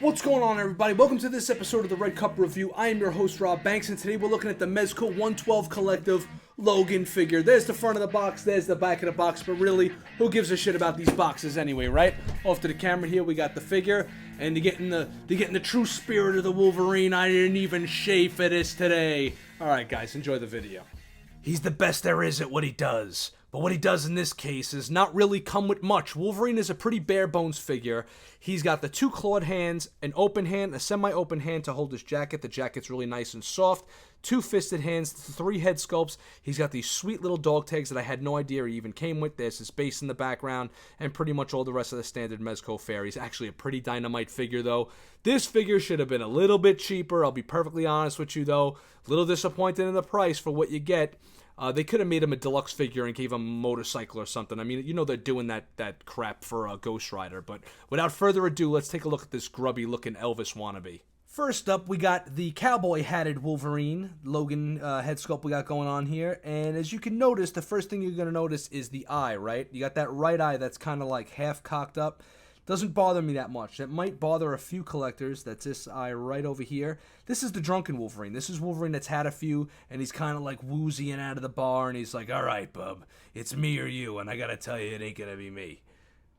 What's going on, everybody? Welcome to this episode of the Red Cup Review. I am your host, Rob Banks, and today we're looking at the Mezco 112 Collective Logan figure. There's the front of the box, there's the back of the box, but really, who gives a shit about these boxes anyway, right? Off to the camera here, we got the figure, and to get in the true spirit of the Wolverine, I didn't even shave for this today. Alright guys, enjoy the video. He's the best there is at what he does. But what he does in this case is not really come with much. Wolverine is a pretty bare bones figure. He's got the two clawed hands, an open hand, a semi-open hand to hold his jacket. The jacket's really nice and soft. Two fisted hands, three head sculpts. He's got these sweet little dog tags that I had no idea he even came with. There's his base in the background, and pretty much all the rest of the standard Mezco fare. He's actually a pretty dynamite figure, though. This figure should have been a little bit cheaper. I'll be perfectly honest with you, though. A little disappointed in the price for what you get. They could have made him a deluxe figure and gave him a motorcycle or something. I mean, you know they're doing that crap for Ghost Rider. But without further ado, let's take a look at this grubby-looking Elvis wannabe. First up, we got the cowboy-hatted Wolverine, Logan head sculpt we got going on here. And as you can notice, the first thing you're going to notice is the eye, right? You got that right eye that's kind of like half cocked up. Doesn't bother me that much. It might bother a few collectors. That's this eye right over here. This is the drunken Wolverine. This is Wolverine that's had a few, and he's kind of like woozying out of the bar, and he's like, all right, bub, it's me or you, and I gotta tell you, it ain't gonna be me.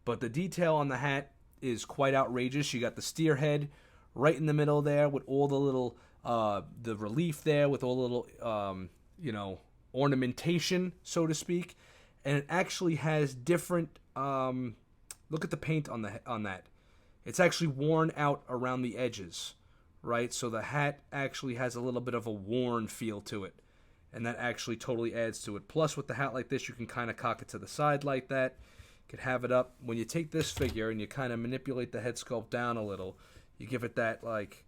But the detail on the hat is quite outrageous. You got the steer head right in the middle there with all the little, the relief there with all the little, ornamentation, so to speak. And it actually has different, look at the paint on that. It's actually worn out around the edges, right? So the hat actually has a little bit of a worn feel to it, and that actually totally adds to it. Plus, with the hat like this, you can kind of cock it to the side like that. You could have it up. When you take this figure and you kind of manipulate the head sculpt down a little, you give it that like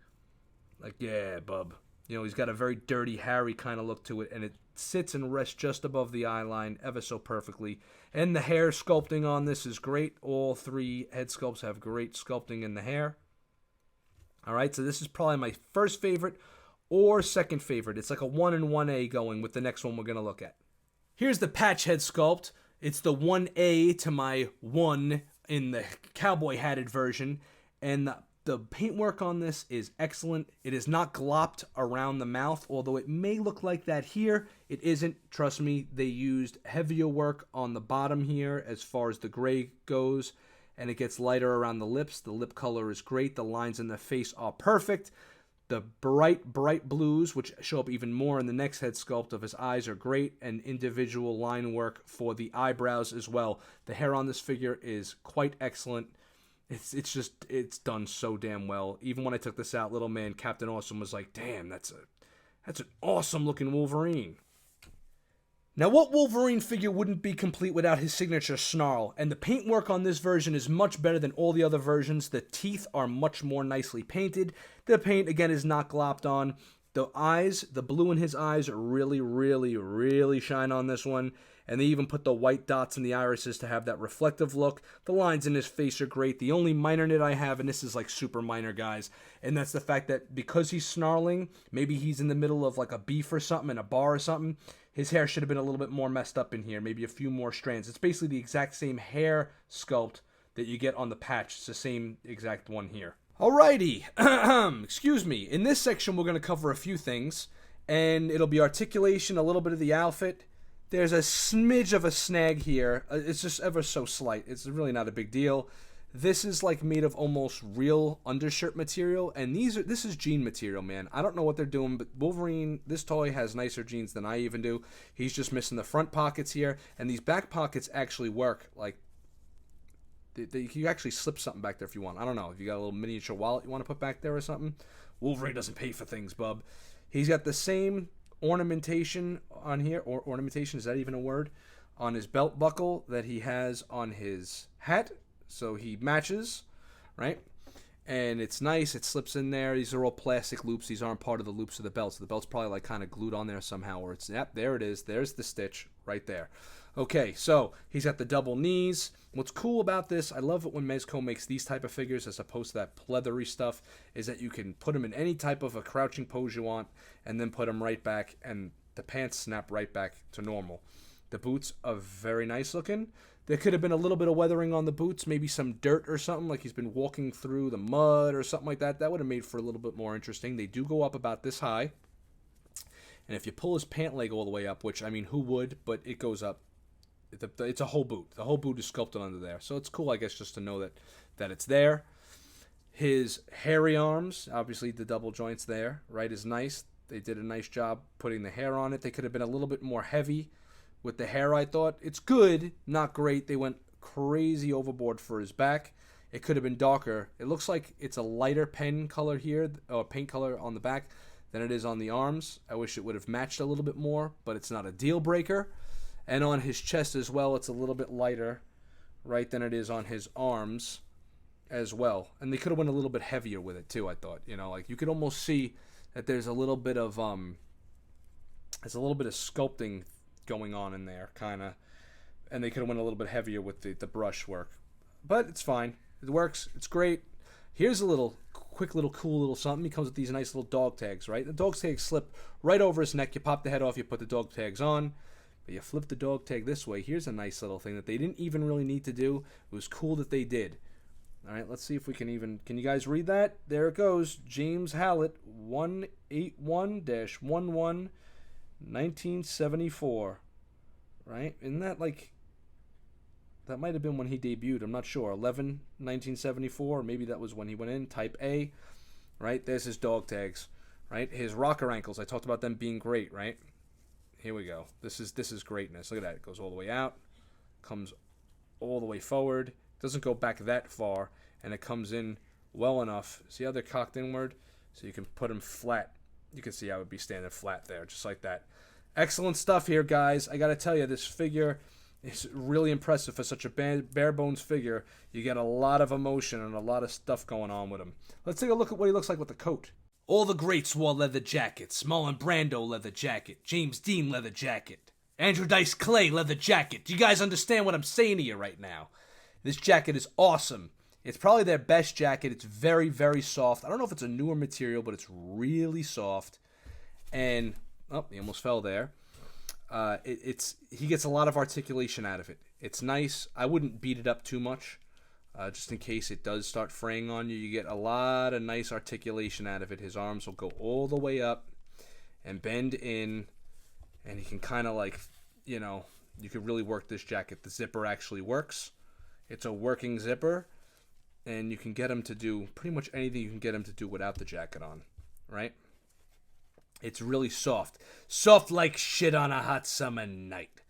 yeah, bub. You know, he's got a very Dirty Harry kind of look to it, and it sits and rests just above the eye line ever so perfectly. And the hair sculpting on this is great. All three head sculpts have great sculpting in the hair. All right, so this is probably my first favorite or second favorite. It's like a 1 and 1A going with the next one we're going to look at. Here's the patch head sculpt. It's the 1A to my 1 in the cowboy hatted version. And the paintwork on this is excellent. It is not glopped around the mouth, although it may look like that here. It isn't. Trust me, they used heavier work on the bottom here as far as the gray goes, and it gets lighter around the lips. The lip color is great. The lines in the face are perfect. The bright blues, which show up even more in the next head sculpt of his eyes, are great, and individual line work for the eyebrows as well. The hair on this figure is quite excellent. It's done so damn well. Even when I took this out, little man Captain Awesome was like, damn, that's an awesome looking Wolverine. Now, what Wolverine figure wouldn't be complete without his signature snarl? And the paintwork on this version is much better than all the other versions. The teeth are much more nicely painted. The paint, again, is not glopped on. The eyes, the blue in his eyes really shine on this one. And they even put the white dots in the irises to have that reflective look. The lines in his face are great. The only minor nit I have, and this is like super minor, guys, and that's the fact that because he's snarling, maybe he's in the middle of like a beef or something, in a bar or something, his hair should have been a little bit more messed up in here, maybe a few more strands. It's basically the exact same hair sculpt that you get on the patch. It's the same exact one here. Alrighty, excuse me. In this section, we're going to cover a few things, and it'll be articulation, a little bit of the outfit. There's a smidge of a snag here. It's just ever so slight. It's really not a big deal. This is like made of almost real undershirt material, and this is jean material, man. I don't know what they're doing, but Wolverine, this toy has nicer jeans than I even do. He's just missing the front pockets here, and these back pockets actually work. Like, you actually slip something back there if you want. I don't know. If you got a little miniature wallet you want to put back there or something. Wolverine doesn't pay for things, bub. He's got the same ornamentation on here, or ornamentation, is that even a word, on his belt buckle that he has on his hat, so he matches, right? And it's nice, it slips in there. These are all plastic loops. These aren't part of the loops of the belt, so the belt's probably like kind of glued on there somehow, or it's, yep, there it is. There's the stitch right there. Okay, so he's got the double knees. What's cool about this, I love it when Mezco makes these type of figures as opposed to that pleathery stuff, is that you can put them in any type of a crouching pose you want and then put them right back, and the pants snap right back to normal. The boots are very nice looking. There could have been a little bit of weathering on the boots, maybe some dirt or something, like he's been walking through the mud or something like that. That would have made for a little bit more interesting. They do go up about this high. And if you pull his pant leg all the way up, which, I mean, who would? But it goes up. It's a whole boot. The whole boot is sculpted under there. So it's cool, I guess, just to know that it's there. His hairy arms, obviously the double joints there, right, is nice. They did a nice job putting the hair on it. They could have been a little bit more heavy with the hair, I thought. It's good, not great. They went crazy overboard for his back. It could have been darker. It looks like it's a lighter pen color here, or paint color on the back, than it is on the arms. I wish it would have matched a little bit more, but it's not a deal breaker. And on his chest as well, it's a little bit lighter, right, than it is on his arms as well. And they could have went a little bit heavier with it too, I thought. You know, like you could almost see that there's a little bit of sculpting going on in there, kind of. And they could have went a little bit heavier with the brush work. But it's fine. It works. It's great. Here's a little quick little cool little something. He comes with these nice little dog tags, right? The dog tags slip right over his neck. You pop the head off, you put the dog tags on. But you flip the dog tag this way. Here's a nice little thing that they didn't even really need to do. It was cool that they did. All right, let's see if we can even... Can you guys read that? There it goes. James Hallett, 181-11, 1974. Right? Isn't that like... That might have been when he debuted. I'm not sure. 11-1974. Maybe that was when he went in. Type A. Right? There's his dog tags. Right? His rocker ankles. I talked about them being great, right? Here we go. This is greatness. Look at that. It goes all the way out. Comes all the way forward. Doesn't go back that far. And it comes in well enough. See how they're cocked inward? So you can put them flat. You can see how it would be standing flat there. Just like that. Excellent stuff here, guys. I got to tell you, this figure... It's really impressive for such a bare bones figure. You get a lot of emotion and a lot of stuff going on with him. Let's take a look at what he looks like with the coat. All the greats wore leather jackets. Marlon Brando leather jacket. James Dean leather jacket. Andrew Dice Clay leather jacket. Do you guys understand what I'm saying to you right now? This jacket is awesome. It's probably their best jacket. It's very, very soft. I don't know if it's a newer material, but it's really soft. And, oh, he almost fell there. He gets a lot of articulation out of it. It's nice. I wouldn't beat it up too much, just in case it does start fraying on you. You get a lot of nice articulation out of it. His arms will go all the way up and bend in, and he can kind of like, you know, you could really work this jacket. The zipper actually works. It's a working zipper, and you can get him to do pretty much anything you can get him to do without the jacket on, right? It's really soft. Soft like shit on a hot summer night.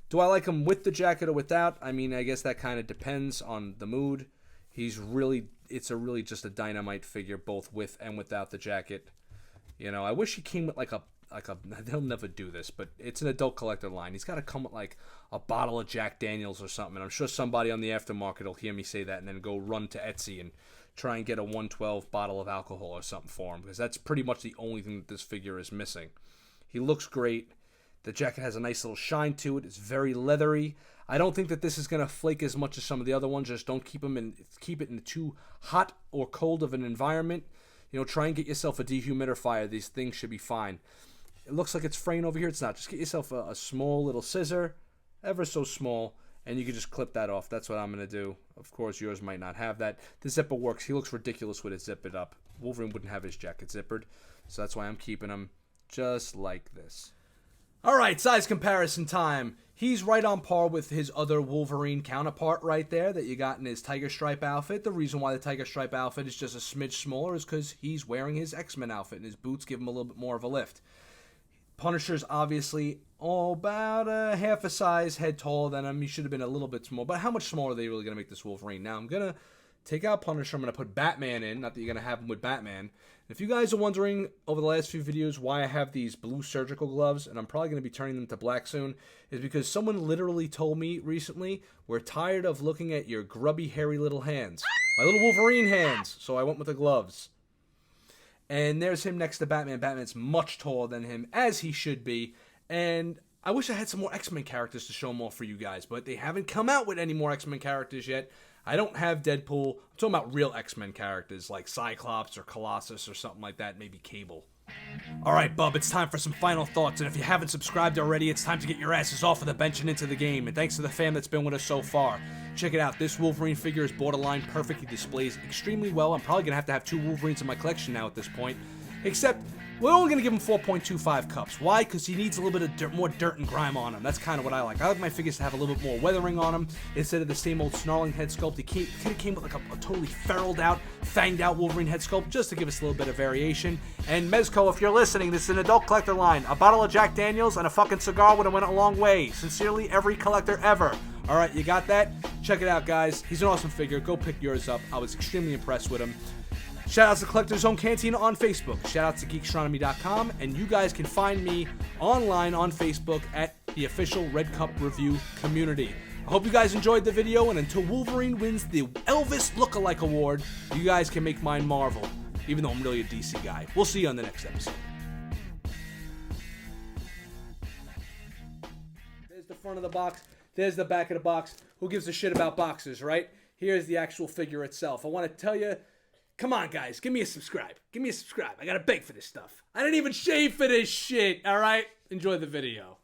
Do I like him with the jacket or without? I mean, I guess that kind of depends on the mood. It's really just a dynamite figure, both with and without the jacket. You know, I wish he came with like a, they'll never do this, but it's an adult collector line. He's got to come with like a bottle of Jack Daniels or something. And I'm sure somebody on the aftermarket will hear me say that and then go run to Etsy and try and get a 112 bottle of alcohol or something for him, because that's pretty much the only thing that this figure is missing. He looks great. The jacket has a nice little shine to it. It's very leathery. I don't think that this is going to flake as much as some of the other ones. Just don't keep it in too hot or cold of an environment. You know, try and get yourself a dehumidifier. These things should be fine. It looks like it's fraying over here. It's not. Just get yourself a small little scissor, ever so small, and you can just clip that off. That's what I'm going to do. Of course, yours might not have that. The zipper works. He looks ridiculous with it zipped up. Wolverine wouldn't have his jacket zippered, so that's why I'm keeping him just like this. All right, size comparison time. He's right on par with his other Wolverine counterpart right there that you got in his Tiger Stripe outfit. The reason why the Tiger Stripe outfit is just a smidge smaller is because he's wearing his X-Men outfit, and his boots give him a little bit more of a lift. Punisher's obviously about a half a size head taller than him. He should have been a little bit small, but how much smaller are they really going to make this Wolverine? Now, I'm going to take out Punisher. I'm going to put Batman in. Not that you're going to have him with Batman. If you guys are wondering over the last few videos why I have these blue surgical gloves, and I'm probably going to be turning them to black soon, is because someone literally told me recently, we're tired of looking at your grubby, hairy little hands. My little Wolverine hands. So I went with the gloves. And there's him next to Batman. Batman's much taller than him, as he should be. And I wish I had some more X-Men characters to show them off for you guys, but they haven't come out with any more X-Men characters yet. I don't have Deadpool. I'm talking about real X-Men characters like Cyclops or Colossus or something like that, maybe Cable. Alright, bub, it's time for some final thoughts, and if you haven't subscribed already, it's time to get your asses off of the bench and into the game, and thanks to the fam that's been with us so far. Check it out, this Wolverine figure is borderline perfect, he displays extremely well. I'm probably going to have 2 Wolverines in my collection now at this point, except we're only going to give him 4.25 cups. Why? Because he needs a little bit of more dirt and grime on him. That's kind of what I like. I like my figures to have a little bit more weathering on them instead of the same old snarling head sculpt. He could have came with like a totally ferruled out, fanged out Wolverine head sculpt just to give us a little bit of variation. And Mezco, if you're listening, this is an adult collector line. A bottle of Jack Daniels and a fucking cigar would have went a long way. Sincerely, every collector ever. Alright, you got that? Check it out, guys. He's an awesome figure. Go pick yours up. I was extremely impressed with him. Shoutouts to CollectorZown Cantina on Facebook. Shoutouts to Geekstronomy.com. And you guys can find me online on Facebook at the official Red Cup Review community. I hope you guys enjoyed the video, and until Wolverine wins the Elvis Lookalike Award, you guys can make mine Marvel, even though I'm really a DC guy. We'll see you on the next episode. There's the front of the box. There's the back of the box. Who gives a shit about boxes, right? Here's the actual figure itself. I want to tell you, come on, guys. Give me a subscribe. Give me a subscribe. I got to beg for this stuff. I didn't even shave for this shit, all right? Enjoy the video.